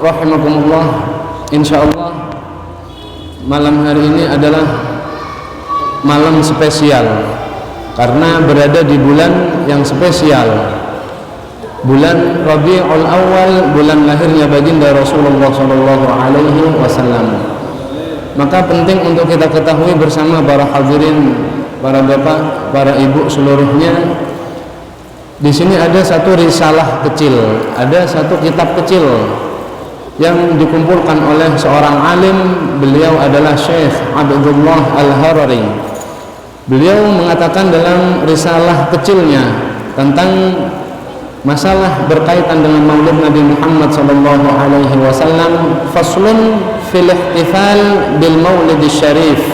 rahimakumullah, insyaallah malam hari ini adalah malam spesial karena berada di bulan yang spesial, bulan Rabiul Awal, bulan lahirnya baginda Rasulullah sallallahu alaihi wasallam. Maka penting untuk kita ketahui bersama para hadirin, para bapak, para ibu seluruhnya, di sini ada satu risalah kecil, ada satu kitab kecil yang dikumpulkan oleh seorang alim. Beliau adalah Syekh Abdullah Al-Harari. Beliau mengatakan dalam risalah kecilnya tentang masalah berkaitan dengan Maulid Nabi Muhammad sallallahu alaihi wasallam, faslun fil ihtifal bil Maulid syarif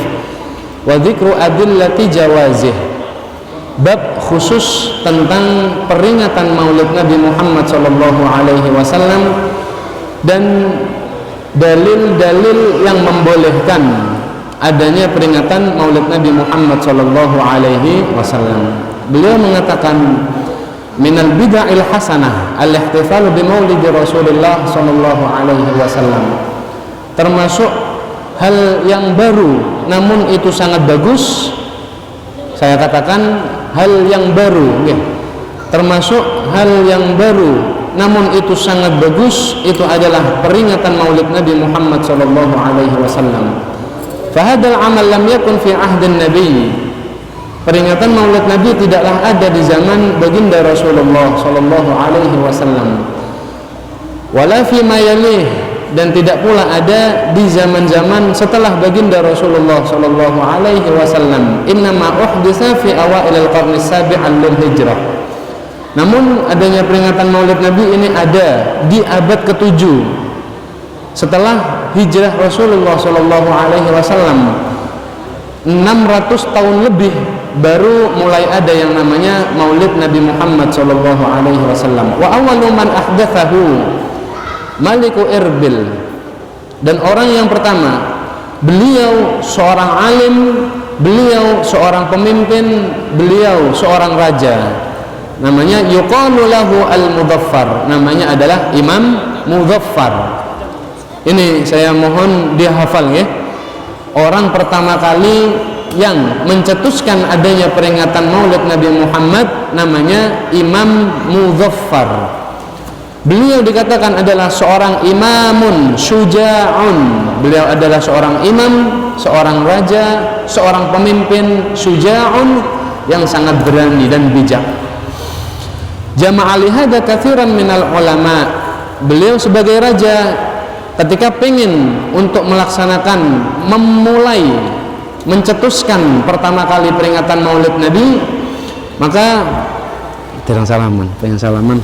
wa dzikru adillati jawazih. Bab khusus tentang peringatan Maulid Nabi Muhammad sallallahu alaihi wasallam dan dalil-dalil yang membolehkan adanya peringatan Maulid Nabi Muhammad sallallahu alaihi wasallam. Beliau mengatakan minal bid'il hasanah al-ihtifal bi maulid Rasulullah sallallahu alaihi wasallam. Termasuk hal yang baru namun itu sangat bagus. Saya katakan hal yang baru, ya. Termasuk hal yang baru namun itu sangat bagus, itu adalah peringatan Maulid Nabi Muhammad sallallahu alaihi wasallam. Fahadal amal lam yakun fi ahdin Nabi. Peringatan Maulid Nabi tidaklah ada di zaman baginda Rasulullah sallallahu alaihi wasallam. Wala fi ma yalih, dan tidak pula ada di zaman-zaman setelah baginda Rasulullah sallallahu alaihi wasallam. Inna ma uhditsa fi awailil qarni sabi' lil hijrah. Namun adanya peringatan Maulid Nabi ini ada di abad ke-7 setelah hijrah Rasulullah sallallahu alaihi wasallam. 600 tahun lebih baru mulai ada yang namanya Maulid Nabi Muhammad sallallahu alaihi wasallam. Wa awwalu man ahdatsahu Maliku Irbil, dan orang yang pertama, beliau seorang alim, beliau seorang pemimpin, beliau seorang raja, namanya yuqalu lahu al-Muzaffar, namanya adalah Imam Muzaffar. Ini saya mohon dihafal ya. Orang pertama kali yang mencetuskan adanya peringatan Maulid Nabi Muhammad namanya Imam Muzaffar. Beliau dikatakan adalah seorang imamun syuja'un. Beliau adalah seorang imam, seorang raja, seorang pemimpin syuja'un yang sangat berani dan bijak. Jama'a lihada katsiran minal ulama. Beliau sebagai raja ketika pengen untuk melaksanakan, memulai, mencetuskan pertama kali peringatan Maulid Nabi, maka pengen salaman.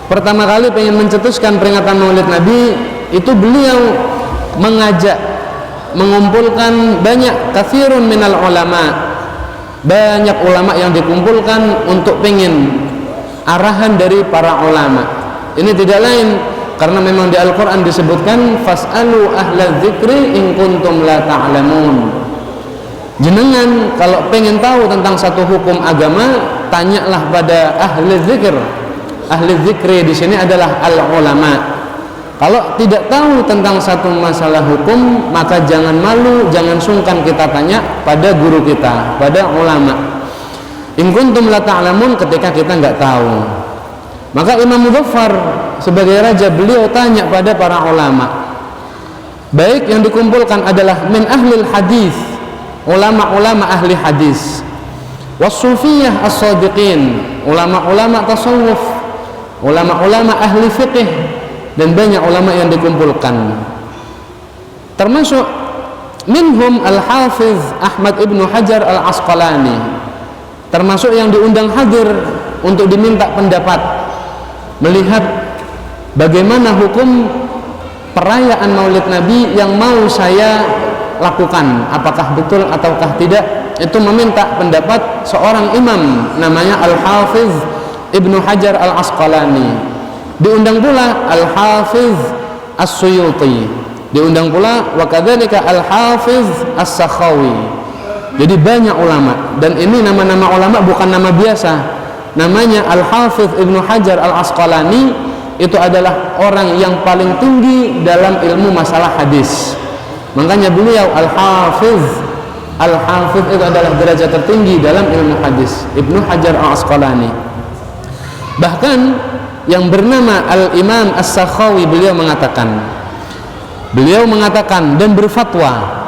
Pertama kali pengen mencetuskan peringatan Maulid Nabi itu beliau mengajak, mengumpulkan banyak katsirun minal ulama. Banyak ulama yang dikumpulkan untuk pengen arahan dari para ulama. Ini tidak lain karena memang di Al-Quran disebutkan fas'alu ahla dzikri in kuntum la ta'lamun. Jenengan kalau pengen tahu tentang satu hukum agama, tanyalah pada ahli dzikr. Ahli dzikri di sini adalah al-ulama. Kalau tidak tahu tentang satu masalah hukum, maka jangan malu, jangan sungkan kita tanya pada guru kita, pada ulama. In kuntum la ta'lamun, ketika kita nggak tahu. Maka Imam Muzaffar sebagai raja, beliau tanya pada para ulama. Baik yang dikumpulkan adalah min ahlil hadis, ulama-ulama ahli hadis, was-sufiyah as-sadiqin, ulama-ulama tasawuf, ulama-ulama ahli fiqih, dan banyak ulama yang dikumpulkan. Termasuk minhum Al-Hafiz Ahmad Ibnu Hajar Al-Asqalani, termasuk yang diundang hadir untuk diminta pendapat melihat bagaimana hukum perayaan Maulid Nabi yang mau saya lakukan, apakah betul ataukah tidak. Itu meminta pendapat seorang imam namanya Al-Hafiz Ibnu Hajar Al-Asqalani. Diundang pula Al-Hafiz As-Suyuti, diundang pula wa kadzalika Al-Hafiz As-Sakhawi. Jadi banyak ulama, dan ini nama-nama ulama bukan nama biasa. Namanya Al-Hafiz Ibnu Hajar Al-Asqalani itu adalah orang yang paling tinggi dalam ilmu masalah hadis. Makanya beliau Al-Hafiz itu adalah derajat tertinggi dalam ilmu hadis, Ibnu Hajar Al-Asqalani. Bahkan yang bernama Al-Imam As-Sakhawi beliau mengatakan dan berfatwa,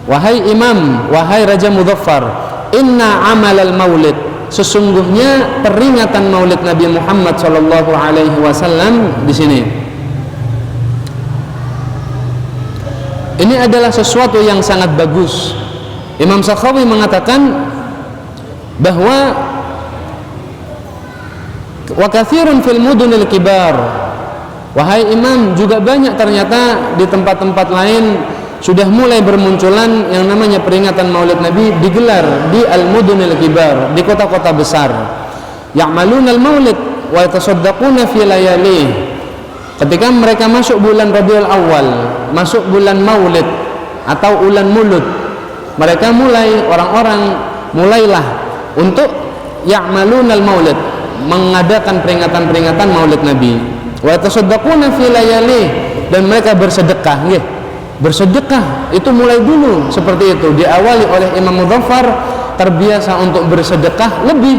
wahai imam, wahai Raja Muzaffar, inna amal al-maulid, sesungguhnya peringatan maulid Nabi Muhammad sallallahu alaihi wasallam di sini, ini adalah sesuatu yang sangat bagus. Imam Sakhawi mengatakan bahwa wa katsirun fil mudunil kibar, wahai imam, juga banyak ternyata di tempat-tempat lain sudah mulai bermunculan yang namanya peringatan maulid Nabi digelar di al-mudunil kibar, di kota-kota besar. Ya'malunal maulid wa yatasaddaquna fi layalih. Ketika mereka masuk bulan Rabiul Awal, masuk bulan Maulid atau bulan Mulud, mereka mulailah untuk ya'malunal maulid, mengadakan peringatan-peringatan maulid Nabi. Wa yatasaddaquna fi layalih, dan mereka bersedekah, nggih. Bersedekah itu mulai dulu seperti itu, diawali oleh Imam Muzaffar terbiasa untuk bersedekah lebih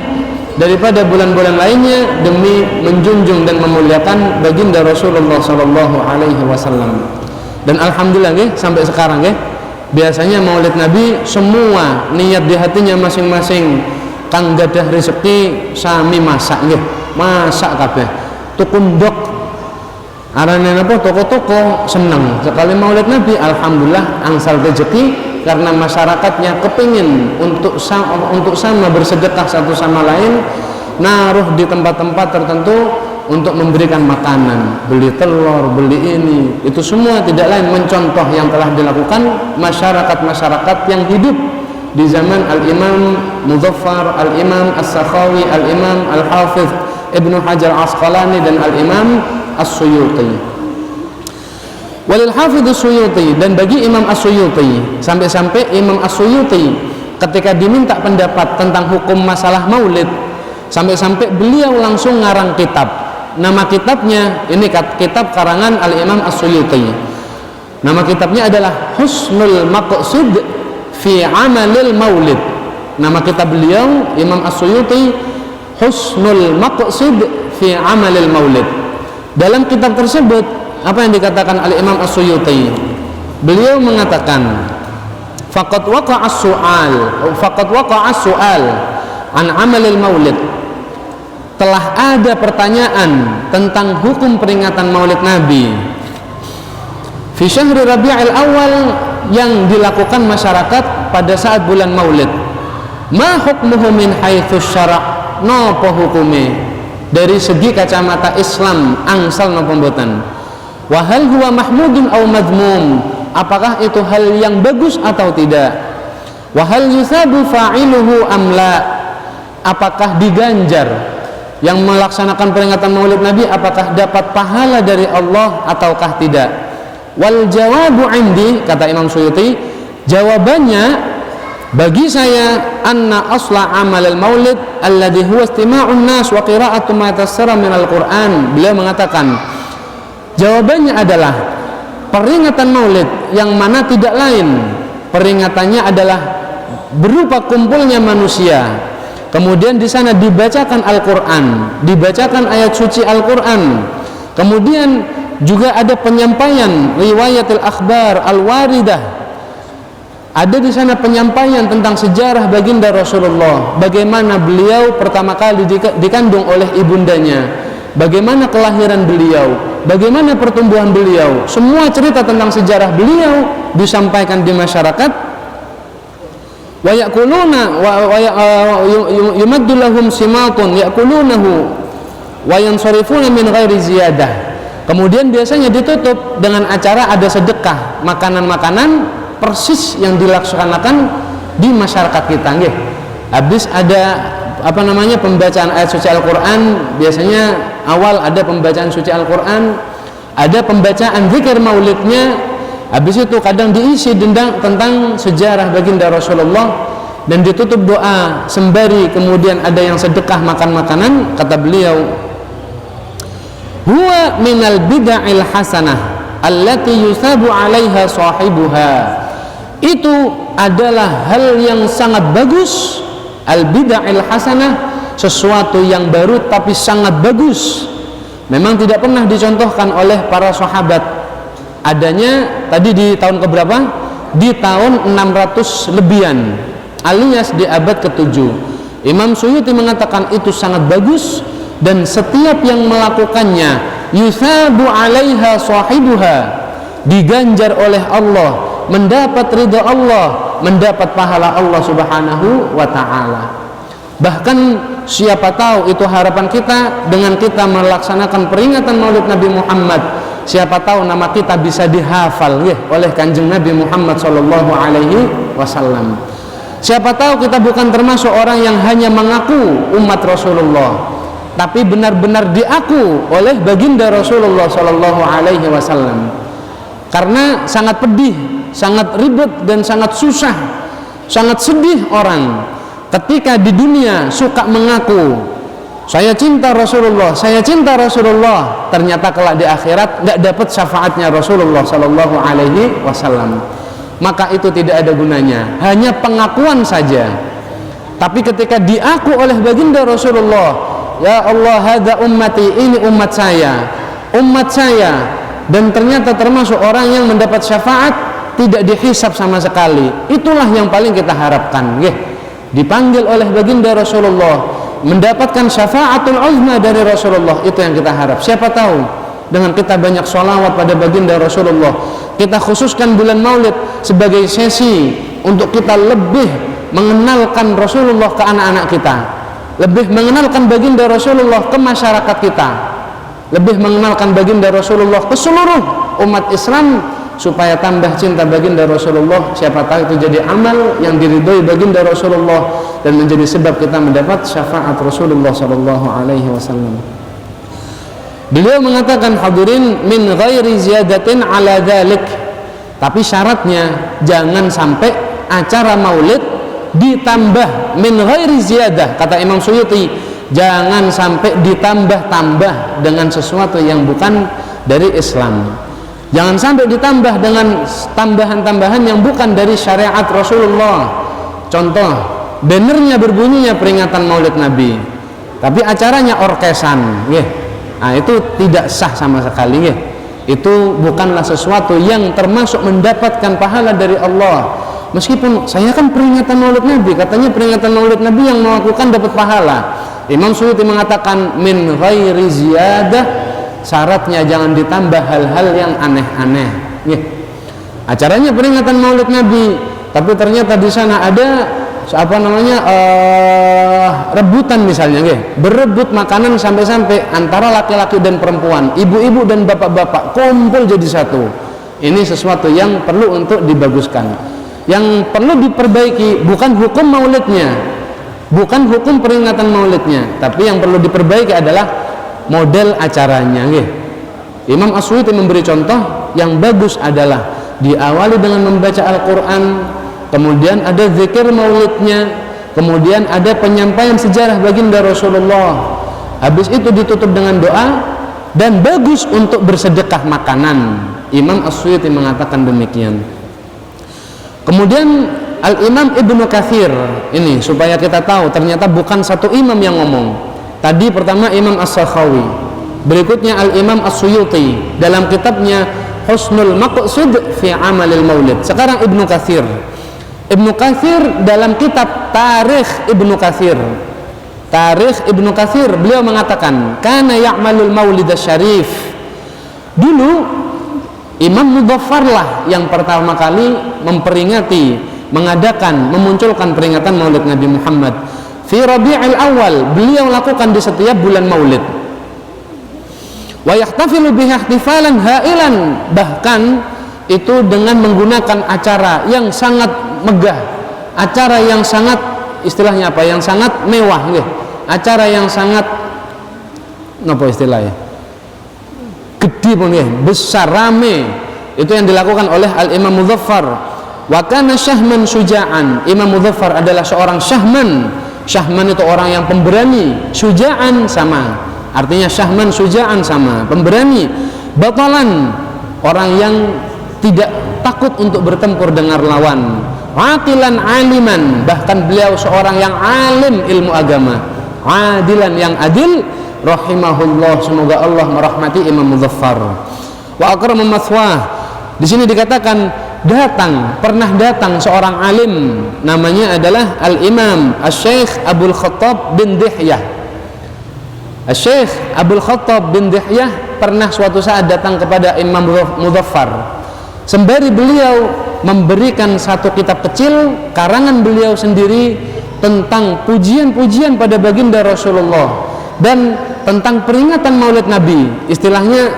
daripada bulan-bulan lainnya demi menjunjung dan memuliakan baginda Rasulullah sallallahu alaihi wasallam. Dan alhamdulillah nggih, sampai sekarang nggih, biasanya maulid Nabi semua niat di hatinya masing-masing kang gadah rezeki sami masak nggih, masak kabeh. Tukundok arane napa, toko-toko seneng sekali maulid Nabi, alhamdulillah angsal rezeki karena masyarakatnya kepingin untuk sama bersedekah satu sama lain, naruh di tempat-tempat tertentu untuk memberikan makanan, beli telur, beli ini, itu semua tidak lain mencontoh yang telah dilakukan masyarakat-masyarakat yang hidup di zaman Al-Imam Muzaffar, Al-Imam As-Sakhawi, Al-Imam Al-Hafiz Ibnu Hajar Asqalani dan Al-Imam As-Suyuti. Walil Hafidz As-Suyuti, dan bagi Imam As-Suyuti, sampai-sampai Imam As-Suyuti ketika diminta pendapat tentang hukum masalah maulid, sampai-sampai beliau langsung ngarang kitab. Nama kitabnya ini kitab karangan Al-Imam As-Suyuti. Nama kitabnya adalah Husnul Maqsid fi Amalil Maulid. Nama kitab beliau Imam As-Suyuti Husnul Maqsid fi Amalil Maulid. Dalam kitab tersebut apa yang dikatakan oleh Imam As-Suyuti? Beliau mengatakan faqad waqa'a as-su'al an amalil maulid. Telah ada pertanyaan tentang hukum peringatan maulid Nabi fi syahri Rabiul Awal yang dilakukan masyarakat pada saat bulan Maulid. Ma hukmuhu min haitsu syara'? Napa hukume dari segi kacamata Islam angsal napa mboten? Wa hal huwa mahmudun aw madhmum? Apakah itu hal yang bagus atau tidak? Wa hal yusabu fa'iluhu am la? Apakah diganjar yang melaksanakan peringatan Maulid Nabi, apakah dapat pahala dari Allah ataukah tidak? Wal jawabu indi, kata Imam Suyuti, jawabannya bagi saya, anna asla amal al-maulid alladhi huwa istima'un nas wa qira'atu ma tayassara min al-Qur'an. Beliau mengatakan jawabannya adalah peringatan maulid yang mana tidak lain peringatannya adalah berupa kumpulnya manusia, kemudian di sana dibacakan Al-Qur'an, dibacakan ayat suci Al-Qur'an, kemudian juga ada penyampaian riwayatil akhbar al-waridah. Ada di sana penyampaian tentang sejarah baginda Rasulullah, bagaimana beliau pertama kali dikandung oleh ibundanya, bagaimana kelahiran beliau, bagaimana pertumbuhan beliau, semua cerita tentang sejarah beliau disampaikan di masyarakat. Wa yaquluna wa yumaddu lahum simatun yaqulunahu wa yansarifuna min ghairi ziyadah. Kemudian biasanya ditutup dengan acara ada sedekah, makanan-makanan persis yang dilaksanakan di masyarakat kita nggih. Habis ada pembacaan ayat suci Al-Qur'an, biasanya awal ada pembacaan suci Al-Qur'an, ada pembacaan zikir maulidnya, habis itu kadang diisi tentang sejarah baginda Rasulullah dan ditutup doa sembari kemudian ada yang sedekah makan makanan. Kata beliau, huwa minal bid'il hasanah allati yusabu 'alaiha sahibuha. Itu adalah hal yang sangat bagus. Al bid'il hasanah, sesuatu yang baru tapi sangat bagus. Memang tidak pernah dicontohkan oleh para sahabat. Adanya tadi di tahun keberapa? Di tahun 600 lebihan, alias di abad ke-7. Imam Suyuti mengatakan itu sangat bagus, dan setiap yang melakukannya yusabu 'alaiha sahibuha, diganjar oleh Allah, mendapat ridha Allah, mendapat pahala Allah Subhanahu wa ta'ala. Bahkan siapa tahu itu harapan kita dengan kita melaksanakan peringatan Maulid Nabi Muhammad, siapa tahu nama kita bisa dihafal ya oleh Kanjeng Nabi Muhammad sallallahu alaihi wasallam. Siapa tahu kita bukan termasuk orang yang hanya mengaku umat Rasulullah, tapi benar-benar diaku oleh baginda Rasulullah sallallahu alaihi wasallam. Karena sangat pedih, sangat ribet dan sangat susah, sangat sedih orang ketika di dunia suka mengaku saya cinta Rasulullah, saya cinta Rasulullah, ternyata kelak di akhirat nggak dapat syafaatnya Rasulullah sallallahu alaihi wasallam. Maka itu tidak ada gunanya, hanya pengakuan saja. Tapi ketika diaku oleh baginda Rasulullah, ya Allah, hadza ummati, ini umat saya, dan ternyata termasuk orang yang mendapat syafaat, tidak dihisab sama sekali. Itulah yang paling kita harapkan, dipanggil oleh baginda Rasulullah, mendapatkan syafaatul uzma dari Rasulullah. Itu yang kita harap. Siapa tahu dengan kita banyak sholawat pada baginda Rasulullah, kita khususkan bulan Maulid sebagai sesi untuk kita lebih mengenalkan Rasulullah ke anak-anak kita, lebih mengenalkan baginda Rasulullah ke masyarakat kita, lebih mengenalkan baginda Rasulullah ke seluruh umat Islam, supaya tambah cinta baginda Rasulullah. Siapa tahu itu jadi amal yang diridhoi baginda Rasulullah dan menjadi sebab kita mendapat syafaat Rasulullah sallallahu alaihi wasallam. Beliau mengatakan, hadirin, min ghairi ziyadatin ala dzalik, tapi syaratnya jangan sampai acara maulid ditambah, min ghairi ziyadah, kata Imam Suyuti, jangan sampai ditambah-tambah dengan sesuatu yang bukan dari Islam. Jangan sampai ditambah dengan tambahan-tambahan yang bukan dari syariat Rasulullah. Contoh, bannernya berbunyinya peringatan Maulid Nabi, tapi acaranya orkesan, nah itu tidak sah sama sekali, itu bukanlah sesuatu yang termasuk mendapatkan pahala dari Allah. Meskipun saya kan peringatan Maulid Nabi, katanya peringatan Maulid Nabi yang melakukan dapat pahala. Imam Suyuti mengatakan min ghairi ziyadah, syaratnya jangan ditambah hal-hal yang aneh-aneh. Acaranya peringatan Maulid Nabi, tapi ternyata di sana ada rebutan misalnya, berebut makanan sampai-sampai antara laki-laki dan perempuan, ibu-ibu dan bapak-bapak kumpul jadi satu. Ini sesuatu yang perlu untuk dibaguskan. Yang perlu diperbaiki bukan hukum maulidnya, bukan hukum peringatan maulidnya, tapi yang perlu diperbaiki adalah model acaranya. Imam As-Suyuti memberi contoh yang bagus adalah diawali dengan membaca Al-Quran, kemudian ada zikir maulidnya, kemudian ada penyampaian sejarah baginda Rasulullah, habis itu ditutup dengan doa, dan bagus untuk bersedekah makanan. Imam As-Suyuti mengatakan demikian. Kemudian Al-Imam Ibnu Katsir, ini supaya kita tahu ternyata bukan satu imam yang ngomong. Tadi pertama Imam As-Sakhawi, berikutnya Al-Imam As-Suyuti dalam kitabnya Husnul Maqsud fi Amalil Maulid. Sekarang Ibnu Katsir. Ibnu Katsir dalam kitab Tarikh Ibnu Katsir, Tarikh Ibnu Katsir, beliau mengatakan kana ya'malul Maulid Syarif. Dulu Imam Mudhaffar lah yang pertama kali memperingati, mengadakan, memunculkan peringatan Maulid Nabi Muhammad. Fi Rabi'il Awal, beliau lakukan di setiap bulan Maulid. Wa yahtafilu bihi ihtifalan hailan, bahkan itu dengan menggunakan acara yang sangat megah, acara yang sangat, istilahnya apa? Yang sangat mewah, acara yang sangat apa istilahnya? Gede pun, besar, rame. Itu yang dilakukan oleh Al-Imam Mudhaffar. Wa kana syahman syuja'an. Imam Mudhaffar adalah seorang syahman. Syahman itu orang yang pemberani, syuja'an sama artinya syahman syuja'an sama pemberani, batalan orang yang tidak takut untuk bertempur dengan lawan, aqilan aliman, bahkan beliau seorang yang alim ilmu agama, adilan yang adil, rahimahullah, semoga Allah merahmati Imam Muzaffar. Wa akramu mathwah, di sini dikatakan pernah datang seorang alim, namanya adalah Al-Imam Asy-Syaikh Abdul Khattab bin Dihyah. Asy-Syaikh Abdul Khattab bin Dihyah pernah suatu saat datang kepada Imam Muzaffar, sembari beliau memberikan satu kitab kecil karangan beliau sendiri tentang pujian-pujian pada baginda Rasulullah dan tentang peringatan Maulid Nabi. Istilahnya,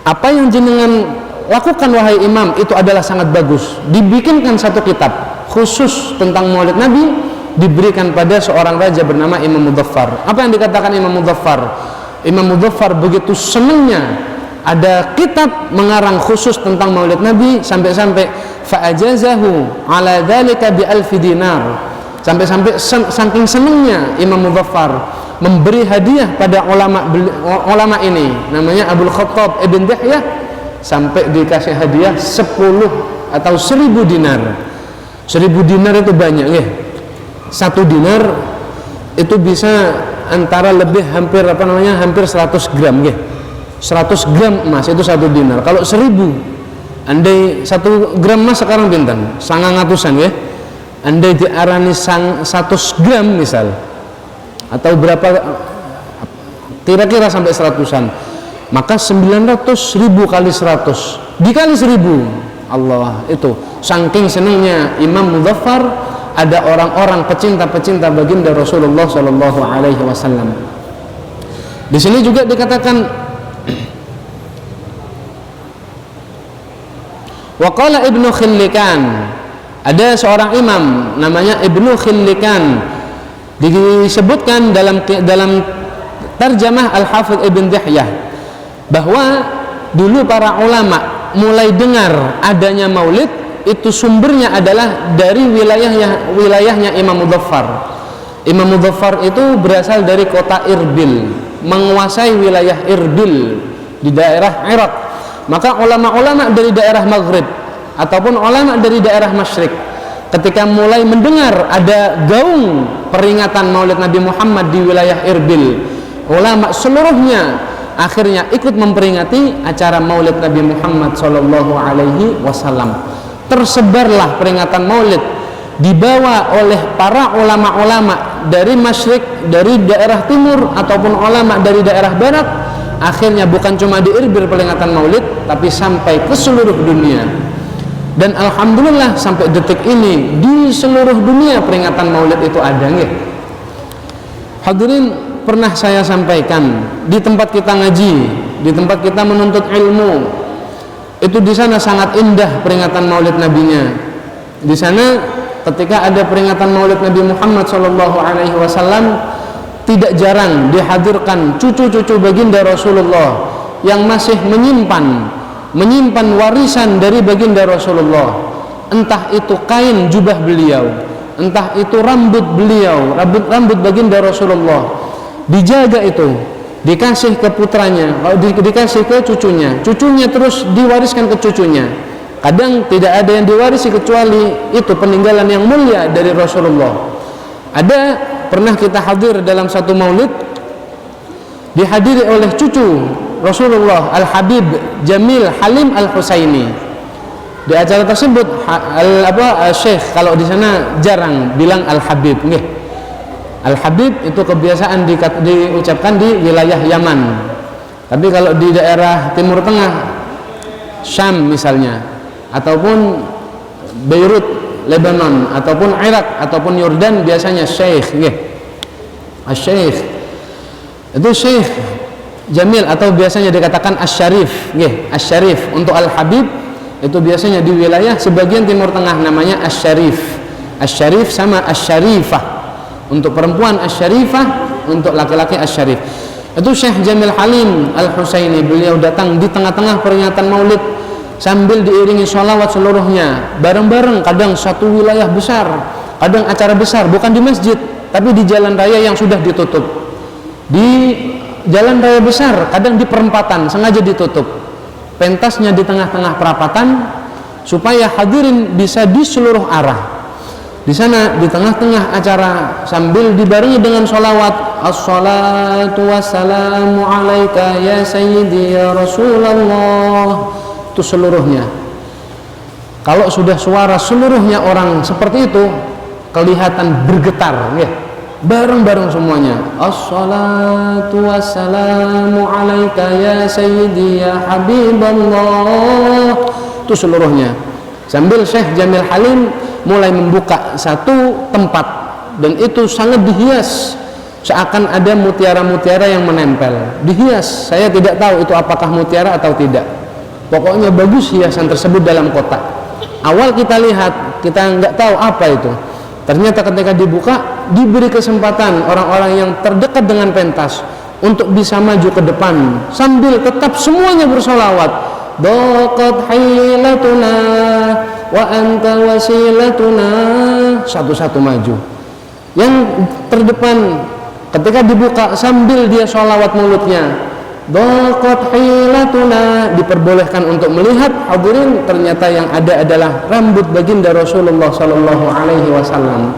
apa yang jenengan lakukan wahai imam itu adalah sangat bagus. Dibikinkan satu kitab khusus tentang Maulid Nabi, diberikan pada seorang raja bernama Imam Muzaffar. Apa yang dikatakan Imam Muzaffar? Imam Muzaffar begitu senangnya ada kitab mengarang khusus tentang Maulid Nabi, sampai-sampai fa'ajazahu ala dzalika bi alfi dinar. Sampai-sampai saking senangnya Imam Muzaffar memberi hadiah pada ulama ini, namanya Abdul Khattab ibn Dihyah, sampai dikasih hadiah 10 atau 1000 dinar. 1000 dinar itu banyak ya. 1 dinar itu bisa antara lebih hampir hampir 100 gram ya. 100 gram emas itu 1 dinar. Kalau 1000, andai 1 gram emas sekarang pinten? 900-an ya. Andai diarani 100 gram misal, atau berapa kira-kira sampai 100-an, maka 900.000 kali 100 dikali 1000. Allah, itu saking senangnya Imam Muzaffar ada orang-orang pecinta-pecinta baginda Rasulullah Shallallahu Alaihi Wasallam. Di sini juga dikatakan waqala Ibnu Khillikan, ada seorang imam namanya Ibnu Khillikan, disebutkan dalam tarjamah Al-Hafidz Ibn Dihyah bahwa dulu para ulama mulai dengar adanya maulid itu sumbernya adalah dari wilayahnya Imam Muzaffar. Imam Muzaffar itu berasal dari kota Irbil, menguasai wilayah Irbil di daerah Irak. Maka ulama-ulama dari daerah Maghrib ataupun ulama dari daerah Masyrik, ketika mulai mendengar ada gaung peringatan Maulid Nabi Muhammad di wilayah Irbil, ulama seluruhnya akhirnya ikut memperingati acara Maulid Nabi Muhammad Sallallahu Alaihi Wasallam. Tersebarlah peringatan Maulid, dibawa oleh para ulama-ulama dari Masyrik, dari daerah timur ataupun ulama dari daerah barat. Akhirnya bukan cuma di Irbil peringatan Maulid, tapi sampai ke seluruh dunia. Dan alhamdulillah sampai detik ini di seluruh dunia peringatan Maulid itu ada nggih. Hadirin, pernah saya sampaikan di tempat kita ngaji, di tempat kita menuntut ilmu, itu di sana sangat indah peringatan Maulid Nabinya. Di sana ketika ada peringatan Maulid Nabi Muhammad Shallallahu Alaihi Wasallam, tidak jarang dihadirkan cucu-cucu baginda Rasulullah yang masih menyimpan warisan dari baginda Rasulullah, entah itu kain jubah beliau, entah itu rambut beliau, rambut baginda Rasulullah, dijaga itu, dikasih ke putranya, dikasih ke cucunya terus diwariskan ke cucunya. Kadang tidak ada yang diwarisi kecuali itu peninggalan yang mulia dari Rasulullah. Ada pernah kita hadir dalam satu maulid, dihadiri oleh cucu Rasulullah Al-Habib Jamil Halim Al-Husaini. Di acara tersebut Syekh kalau di sana jarang bilang Al-Habib nggih. Al-Habib itu kebiasaan diucapkan di wilayah Yaman. Tapi kalau di daerah Timur Tengah, Syam misalnya, ataupun Beirut, Lebanon, ataupun Irak, ataupun Yordan, biasanya Syekh nggih. Syekh itu Syekh Jamil, atau biasanya dikatakan Asy-Syarif nggih. Asy-Syarif untuk Al-Habib itu biasanya di wilayah sebagian Timur Tengah namanya Asy-Syarif. Asy-Syarif sama Asy-Syarifah. Untuk perempuan Asy-Syarifah, untuk laki-laki Asy-Syarif. Itu Syekh Jamil Halim Al-Husaini, beliau datang di tengah-tengah peringatan Maulid sambil diiringi sholawat seluruhnya bareng-bareng, kadang satu wilayah besar, kadang acara besar bukan di masjid tapi di jalan raya yang sudah ditutup, di jalan raya besar, kadang di perempatan sengaja ditutup, pentasnya di tengah-tengah perapatan supaya hadirin bisa di seluruh arah. Di sana di tengah-tengah acara sambil dibarengi dengan sholawat, assalatu wassalamu alaika ya sayyidi ya Rasulullah, itu seluruhnya. Kalau sudah suara seluruhnya orang seperti itu kelihatan bergetar ya, bareng-bareng semuanya, assalatu wassalamu alaika ya sayyidi ya habiballah, itu seluruhnya. Sambil Syekh Jamil Halim mulai membuka satu tempat, dan itu sangat dihias seakan ada mutiara-mutiara yang menempel, dihias. Saya tidak tahu itu apakah mutiara atau tidak, pokoknya bagus hiasan tersebut dalam kotak. Awal kita lihat, kita nggak tahu apa itu, ternyata ketika dibuka diberi kesempatan orang-orang yang terdekat dengan pentas untuk bisa maju ke depan sambil tetap semuanya bersolawat, daqat hilatuna wa anta wasilatuna, satu-satu maju. Yang terdepan ketika dibuka sambil dia sholawat mulutnya, daqat hilatuna, diperbolehkan untuk melihat hadirin, ternyata yang ada adalah rambut baginda Rasulullah sallallahu alaihi wasallam.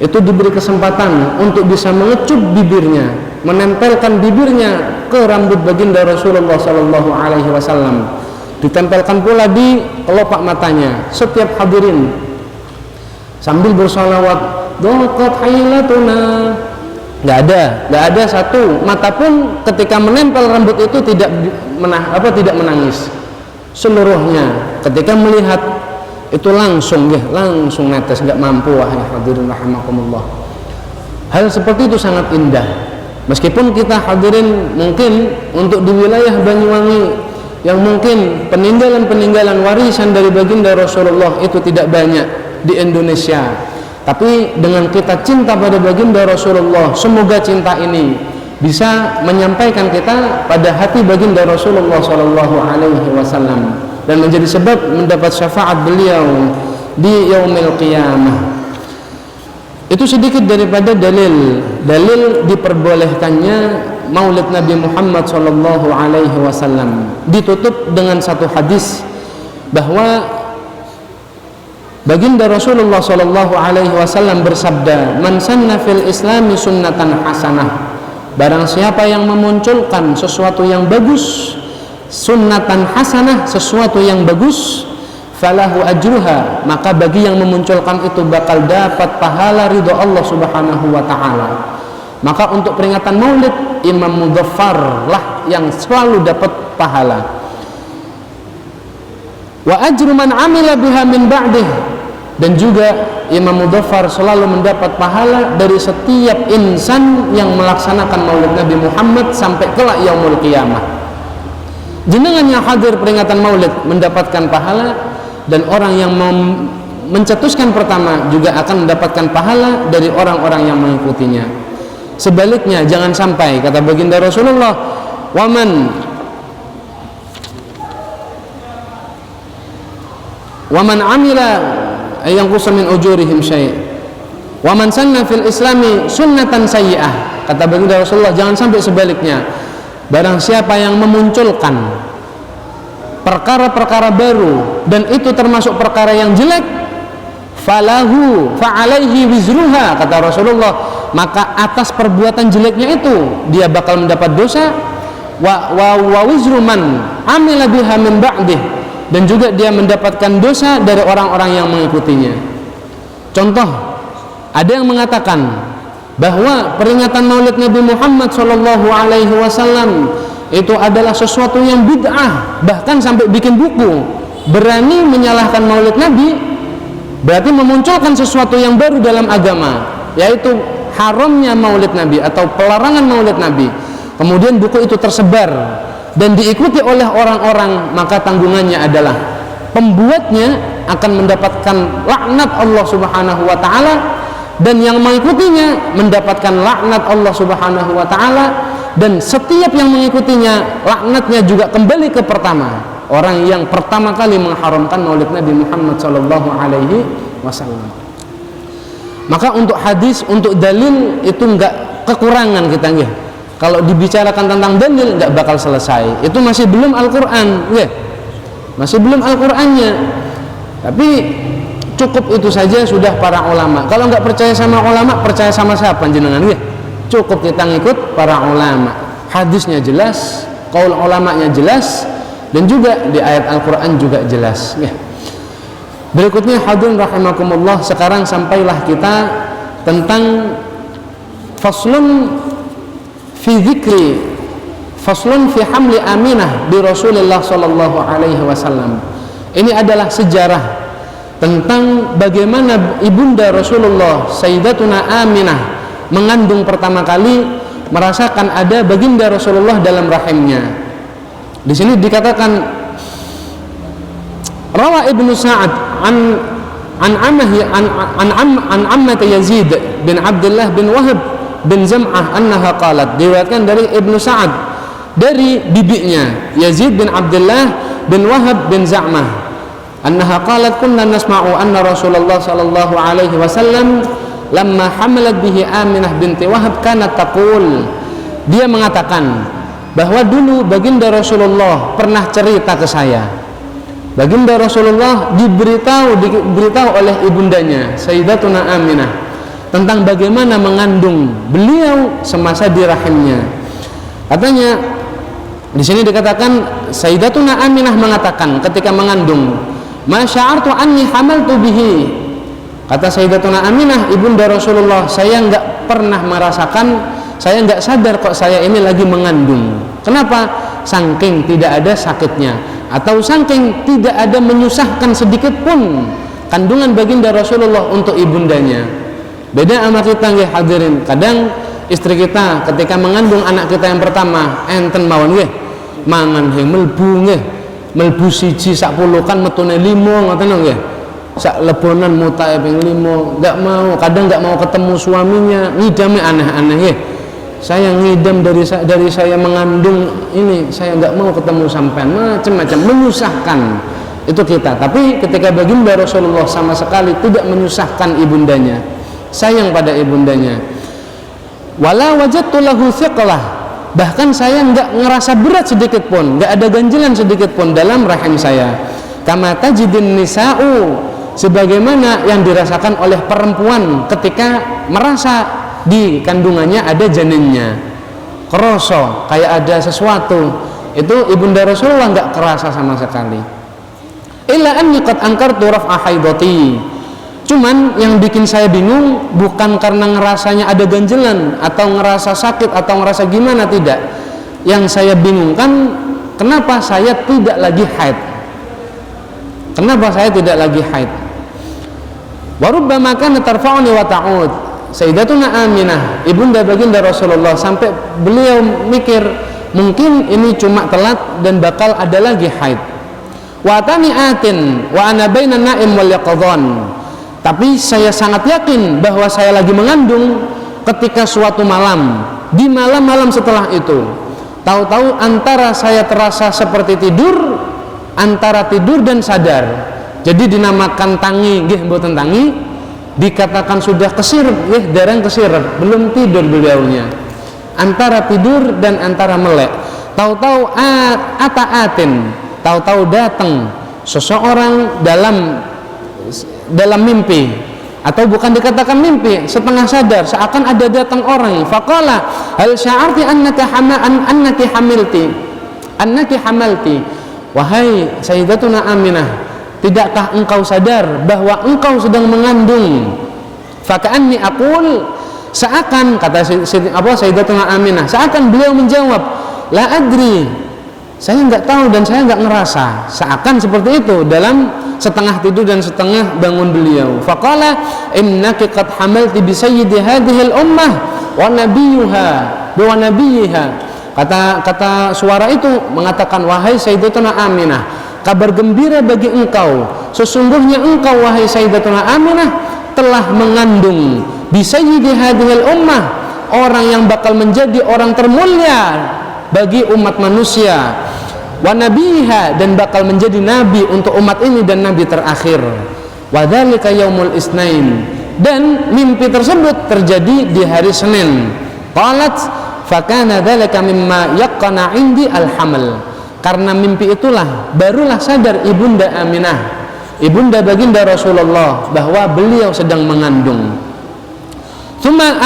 Itu diberi kesempatan untuk bisa mengecup bibirnya, menempelkan bibirnya ke rambut baginda Rasulullah sallallahu alaihi wasallam. Ditempelkan pula di kelopak matanya setiap hadirin sambil bersolawat, daqat hilatuna. Nggak ada satu mata pun ketika menempel rambut itu tidak menangis. Seluruhnya ketika melihat itu langsung netes, nggak mampu. Wahai hadirin rahimakumullah, hal seperti itu sangat indah. Meskipun kita hadirin mungkin untuk di wilayah Banyuwangi yang mungkin peninggalan warisan dari baginda Rasulullah itu tidak banyak di Indonesia, tapi dengan kita cinta pada baginda Rasulullah, semoga cinta ini bisa menyampaikan kita pada hati baginda Rasulullah sallallahu alaihi wasallam dan menjadi sebab mendapat syafaat beliau di yaumil qiyamah. Itu sedikit daripada dalil diperbolehkannya Maulid Nabi Muhammad sallallahu alaihi wasallam. Ditutup dengan satu hadis bahwa baginda Rasulullah sallallahu alaihi wasallam bersabda, "Man sanna fil islami sunnatan hasanah." Barang siapa yang memunculkan sesuatu yang bagus, sunnatan hasanah, sesuatu yang bagus, falahu ajruha, maka bagi yang memunculkan itu bakal dapat pahala ridho Allah Subhanahu wa taala. Maka untuk peringatan Maulid, Imam Mudzaffar lah yang selalu dapat pahala. Wa ajru man amila biha min ba'dih, dan juga Imam Mudzaffar selalu mendapat pahala dari setiap insan yang melaksanakan Maulid Nabi Muhammad sampai kelak yaumul qiyamah. Jenengan yang hadir peringatan Maulid mendapatkan pahala, dan orang yang mencetuskan pertama juga akan mendapatkan pahala dari orang-orang yang mengikutinya. Sebaliknya jangan sampai, kata baginda Rasulullah, waman amila yanqusa min ujurihim syai' waman sanna fil islami sunnatan sayyi'ah, kata baginda Rasulullah, jangan sampai sebaliknya. Barang siapa yang memunculkan perkara-perkara baru dan itu termasuk perkara yang jelek, falahu fa'alaihi wizruha, kata Rasulullah, maka atas perbuatan jeleknya itu dia bakal mendapat dosa, wa wizru man amila biha min ba'dih, dan juga dia mendapatkan dosa dari orang-orang yang mengikutinya. Contoh, ada yang mengatakan bahwa peringatan Maulid Nabi Muhammad sallallahu alaihi wasallam itu adalah sesuatu yang bid'ah, bahkan sampai bikin buku berani menyalahkan Maulid Nabi, berarti memunculkan sesuatu yang baru dalam agama, yaitu haramnya Maulid Nabi atau pelarangan Maulid Nabi. Kemudian buku itu tersebar dan diikuti oleh orang-orang, maka tanggungannya adalah pembuatnya akan mendapatkan laknat Allah Subhanahu wa taala, dan yang mengikutinya mendapatkan laknat Allah Subhanahu wa taala, dan setiap yang mengikutinya laknatnya juga kembali ke pertama, orang yang pertama kali mengharamkan Maulid Nabi Muhammad sallallahu alaihi wasallam. Maka untuk hadis, untuk dalil itu enggak kekurangan kita nggih. Kalau dibicarakan tentang dalil nggak bakal selesai. Itu masih belum Al-Quran, ya, masih belum Al-Qurannya. Tapi cukup itu saja sudah para ulama. Kalau nggak percaya sama ulama, percaya sama siapa jenengan? Ya, cukup kita ngikut para ulama. Hadisnya jelas, qaul ulamanya jelas, dan juga di ayat Al-Quran juga jelas. Ya. Berikutnya hadirin rahimakumullah, sekarang sampailah kita tentang faslun fi dzikri, faslun fi hamli Aminah bi Rasulillah sallallahu alaihi wasallam. Ini adalah sejarah tentang bagaimana ibunda Rasulullah Sayyidatuna Aminah mengandung pertama kali, merasakan ada baginda Rasulullah dalam rahimnya. Di sini dikatakan rawa Ibnu Sa'ad an Ammat Yazid bin Abdullah bin Wahab bin Zam'ah annaha qalat, diriwayatkan dari Ibnu Sa'ad dari bibinya Yazid bin Abdullah bin Wahab bin Zam'ah annaha qalat kunna nasma'u anna Rasulullah sallallahu alaihi wasallam lamma hamalat bihi Aminah binti Wahab kanat taqul, dia mengatakan bahwa dulu baginda Rasulullah pernah cerita ke saya. Baginda Rasulullah diberitahu oleh ibundanya Sayyidatuna Aminah tentang bagaimana mengandung beliau semasa di rahimnya. Katanya di sini dikatakan Sayyidatuna Aminah mengatakan ketika mengandung, "Ma sya'artu anni hamaltu bihi." Kata Sayyidatuna Aminah, ibunda Rasulullah, saya enggak pernah merasakan, saya enggak sadar kok saya ini lagi mengandung. Kenapa? Saking tidak ada sakitnya, atau saking tidak ada menyusahkan sedikit pun kandungan baginda Rasulullah untuk ibundanya. Beda sama kita nggih hadirin. Kadang istri kita ketika mengandung anak kita yang pertama, enten mawon nggih mangan he melbu nggih, melbu siji sak pulukan metune 5 ngoten nggih. Sak lebonan mutae ping 5, enggak mau, kadang enggak mau ketemu suaminya, ngidame aneh-aneh nggih. Saya ngidam dari saya mengandung ini, saya enggak mau ketemu sampean, macam-macam menyusahkan itu kita. Tapi ketika baginda Rasulullah sama sekali tidak menyusahkan ibundanya, sayang pada ibundanya. Wala wajadtu lahu thiqlah, bahkan saya enggak ngerasa berat sedikit pun, enggak ada ganjilan sedikit pun dalam rahim saya. Kama tajidun nisa'u, sebagaimana yang dirasakan oleh perempuan ketika merasa di kandungannya ada janinnya, kerasa kayak ada sesuatu. Itu ibunda Rasulullah enggak kerasa sama sekali. Illa anni qad ankartu raf'a haidati, cuman yang bikin saya bingung bukan karena ngerasanya ada ganjelan atau ngerasa sakit atau ngerasa gimana, tidak. Yang saya bingungkan, kenapa saya tidak lagi haid, kenapa saya tidak lagi haid. Wa rubbama kana tarfa'uni wa ta'ud, Sayyidatuna Aminah ibunda baginda Rasulullah sampai beliau mikir mungkin ini cuma telat dan bakal ada lagi haid. Wa tani'atin wa ana baina na'im wal yaqdhan, tapi saya sangat yakin bahwa saya lagi mengandung ketika suatu malam, di malam-malam setelah itu tahu-tahu antara saya terasa seperti tidur, antara tidur dan sadar. Jadi dinamakan tangi nggih mboten tangi, dikatakan sudah kesir, dereng kesir, belum tidur beliaunya, antara tidur dan antara melek. Tahu-tahu ata'atin, tahu-tahu datang seseorang dalam mimpi, atau bukan dikatakan mimpi, setengah sadar, seakan ada datang orang. Faqala hal sya'arti annaki hamalti, wahai Sayyidatuna Aminah, tidakkah engkau sadar bahwa engkau sedang mengandung? Faka'anni aqul, seakan kata Sayyidatuna Aminah, seakan beliau menjawab, la adri, saya enggak tahu dan saya enggak ngerasa. Seakan seperti itu dalam setengah tidur dan setengah bangun beliau. Faqala innaki qad hamalti bi sayyidi hadhihi al-ummah wa nabiyha. Kata suara itu mengatakan, wahai Sayyidatuna Aminah, kabar gembira bagi engkau, sesungguhnya engkau wahai Sayyidatuna Aminah telah mengandung bi sayyidi hadhil ummah, orang yang bakal menjadi orang termulia bagi umat manusia, wa nabiha, dan bakal menjadi nabi untuk umat ini dan nabi terakhir. Wa dzalika yaumul isnain, dan mimpi tersebut terjadi di hari Senin. Qalat, fakana dzalika mimma yaqana indi al-hamal. Karena mimpi itulah barulah sadar ibunda Aminah, ibunda baginda Rasulullah, bahwa beliau sedang mengandung. Tsumma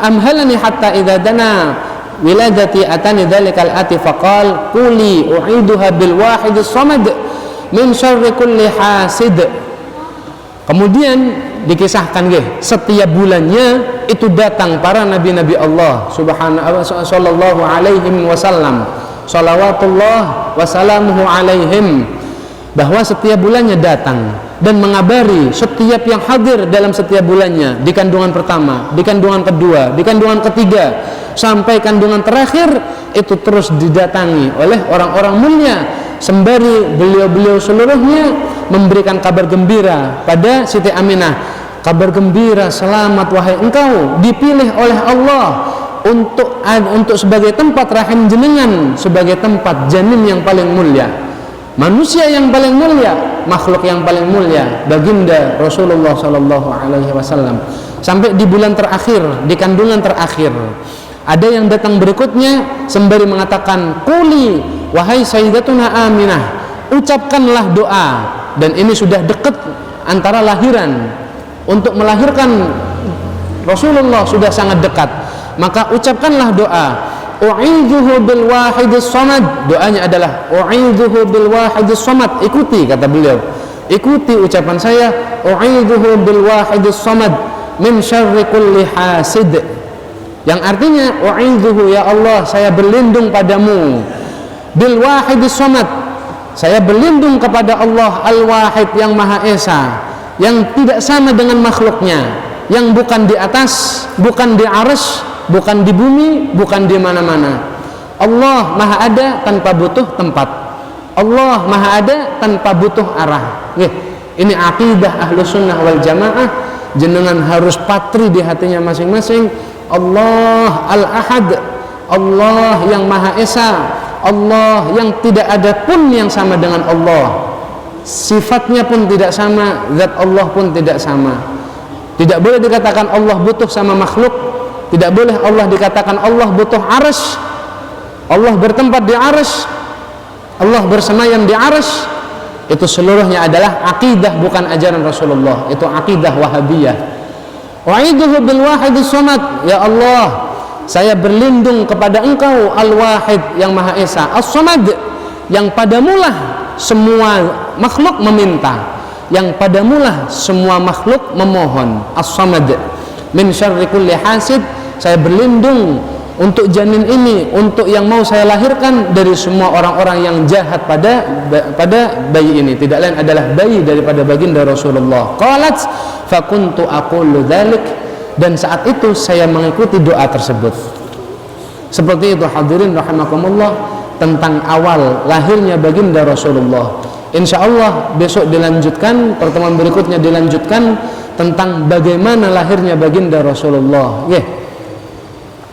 amhalani hatta idza dana wiladati atani dzalikal ati faqal quli u'iduha bil wahidis samad min syarri kulli hasid. Kemudian dikisahkan setiap bulannya itu datang para nabi-nabi Allah sallallahu alaihi wasallam, salawatullah wasalamuhu alaihim, bahwa setiap bulannya datang dan mengabari setiap yang hadir dalam setiap bulannya, di kandungan pertama, di kandungan kedua, di kandungan ketiga, sampai kandungan terakhir, itu terus didatangi oleh orang-orang mulia, sembari beliau-beliau seluruhnya memberikan kabar gembira pada Siti Aminah. Kabar gembira, selamat wahai engkau dipilih oleh Allah untuk sebagai tempat rahim jenengan, sebagai tempat janin yang paling mulia, manusia yang paling mulia, makhluk yang paling mulia, baginda Rasulullah sallallahu alaihi wasallam. Sampai di bulan terakhir, di kandungan terakhir, ada yang datang berikutnya sembari mengatakan, quli wahai sayyidatuna Aminah, ucapkanlah doa. Dan ini sudah dekat antara lahiran, untuk melahirkan Rasulullah sudah sangat dekat, maka ucapkanlah doa, u'idzuhu bil wahidis samad. Doanya adalah u'idzuhu bil wahidis samad. Ikuti, kata beliau, ikuti ucapan saya, u'idzuhu bil wahidis samad min syarri kulli hasid, yang artinya u'idzuhu, ya Allah, saya berlindung padamu, bil wahidis samad, saya berlindung kepada Allah al-wahid yang maha esa, yang tidak sama dengan makhluknya, yang bukan di atas, bukan di arsy, bukan di bumi, bukan di mana-mana. Allah maha ada tanpa butuh tempat, Allah maha ada tanpa butuh arah. Ini akidah ahlu sunnah wal jamaah. Jenengan harus patri di hatinya masing-masing. Allah al-ahad, Allah yang maha esa, Allah yang tidak ada pun yang sama dengan Allah, sifatnya pun tidak sama, zat Allah pun tidak sama. Tidak boleh dikatakan Allah butuh sama makhluk, tidak boleh Allah dikatakan Allah butuh arsy, Allah bertempat di arsy, Allah bersemayam di arsy. Itu seluruhnya adalah akidah, bukan ajaran Rasulullah. Itu akidah Wahabiyah. Wa'idhuhu bil wahidis samad, ya Allah, saya berlindung kepada engkau al-wahid yang maha esa, as-samad, yang padamulah semua makhluk meminta, yang padamulah semua makhluk memohon, as-samad, min syarri kulli hasid, saya berlindung untuk janin ini, untuk yang mau saya lahirkan, dari semua orang-orang yang jahat pada bayi ini. Tidak lain adalah bayi daripada baginda Rasulullah. Qalat fakuntu aqulu dzalik, dan saat itu saya mengikuti doa tersebut. Seperti itu hadirin rahimakumullah, tentang awal lahirnya baginda Rasulullah. Insya Allah besok dilanjutkan, pertemuan berikutnya dilanjutkan tentang bagaimana lahirnya baginda Rasulullah.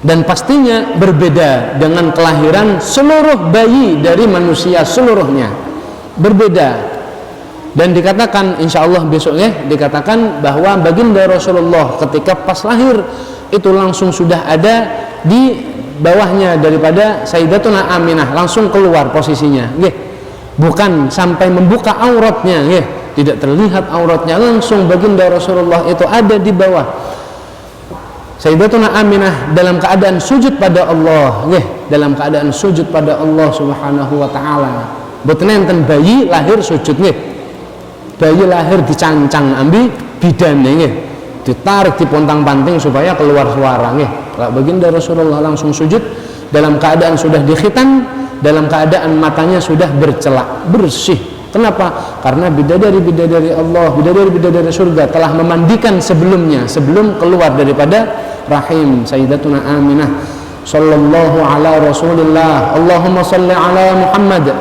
Dan pastinya berbeda dengan kelahiran seluruh bayi dari manusia seluruhnya, berbeda. Dan dikatakan insya Allah besok dikatakan bahwa baginda Rasulullah ketika pas lahir itu langsung sudah ada di bawahnya daripada Sayyidatuna Aminah, langsung keluar posisinya, bukan sampai membuka auratnya, tidak terlihat auratnya, langsung baginda Rasulullah itu ada di bawah Sayyidatuna Aminah dalam keadaan sujud pada Allah, dalam keadaan sujud pada Allah Subhanahu wa taala. Boten enten bayi lahir sujud, bayi lahir dicancang ambi bidane, ditarik dipontang-panting supaya keluar suara. Baginda Rasulullah langsung sujud dalam keadaan sudah dikhitan, dalam keadaan matanya sudah bercelak bersih. Kenapa? Karena bidadari-bidadari Allah, bidadari-bidadari surga telah memandikan sebelumnya, sebelum keluar daripada rahim Sayyidatuna Aminah. Sallallahu ala Rasulillah, Allahumma salli ala Muhammad.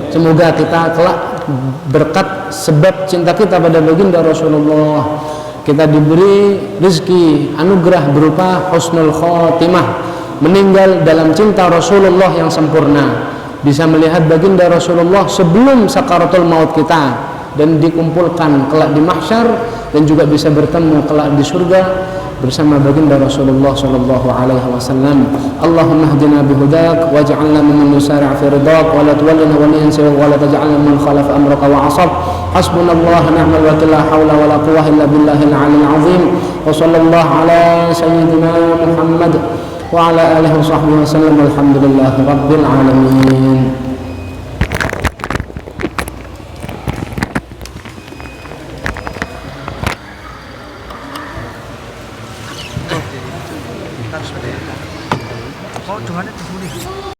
Semoga kita kelak berkat sebab cinta kita pada baginda Rasulullah, kita diberi rezeki anugerah berupa husnul khotimah, meninggal dalam cinta Rasulullah yang sempurna, bisa melihat baginda Rasulullah sebelum sakaratul maut kita, dan dikumpulkan kelak di mahsyar, dan juga bisa bertemu kelak di surga bersama baginda Rasulullah sallallahu alaihi wasallam. Allahumma hdina bihudak waj'alna mimman yusari' fi ridak wa la tuwallina waliyan siwa wa la taj'alna mimman khalafa amraka wa 'asab. Hasbunallahu ni'mal wakeel, la haula wa la quwwata illa billahil 'aliyyil 'azim. Wa sallallahu ala sayyidina Muhammad wa ala alihi wa sahbihi wasallam. Walhamdulillahi rabbil alamin. Kok dengannya di sini?